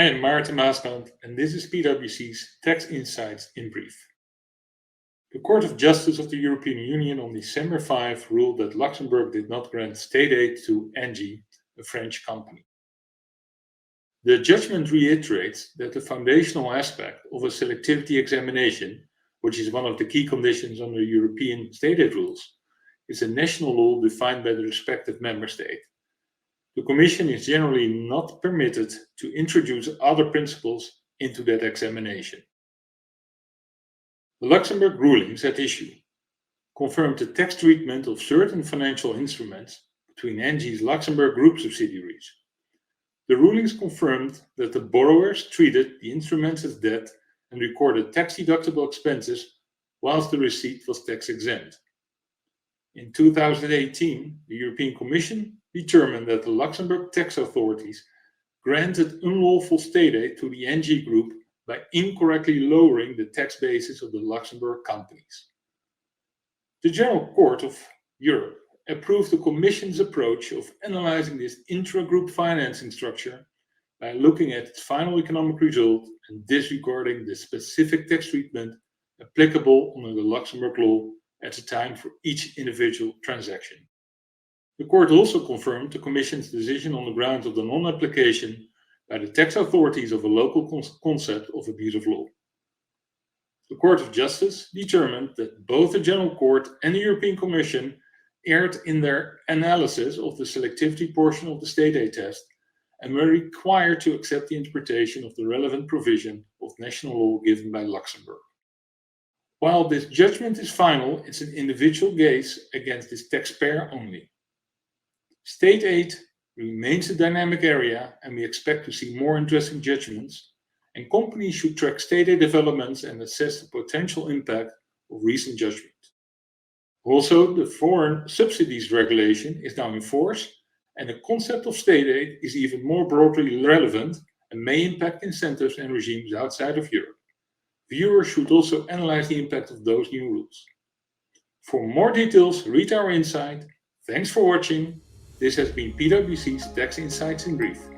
I am Maarten Maaskant, and this is PwC's Tax Insights in Brief. The Court of Justice of the European Union on December 5 ruled that Luxembourg did not grant state aid to Engie, a French company. The judgment reiterates that the foundational aspect of a selectivity examination, which is one of the key conditions under European state aid rules, is a national law defined by the respective member state. The Commission is generally not permitted to introduce other principles into that examination. The Luxembourg rulings at issue confirmed the tax treatment of certain financial instruments between Engie's Luxembourg group subsidiaries. The rulings confirmed that the borrowers treated the instruments as debt and recorded tax-deductible expenses whilst the receipt was tax-exempt. In 2018, the European Commission determined that the Luxembourg tax authorities granted unlawful state aid to the Engie group by incorrectly lowering the tax basis of the Luxembourg companies. The General Court of Europe approved the Commission's approach of analyzing this intra-group financing structure by looking at its final economic result and disregarding the specific tax treatment applicable under the Luxembourg law at the time for each individual transaction. The Court also confirmed the Commission's decision on the grounds of the non-application by the tax authorities of a local concept of abuse of law. The Court of Justice determined that both the General Court and the European Commission erred in their analysis of the selectivity portion of the state aid test and were required to accept the interpretation of the relevant provision of national law given by Luxembourg. While this judgment is final, it's an individual case against this taxpayer only. State aid remains a dynamic area, and we expect to see more interesting judgments, and companies should track state aid developments and assess the potential impact of recent judgment. Also, the foreign subsidies regulation is now in force, and the concept of state aid is even more broadly relevant and may impact incentives and regimes outside of Europe. Viewers should also analyze the impact of those new rules. For more details, read our insight. Thanks for watching. This has been PwC's Tax Insights in Brief.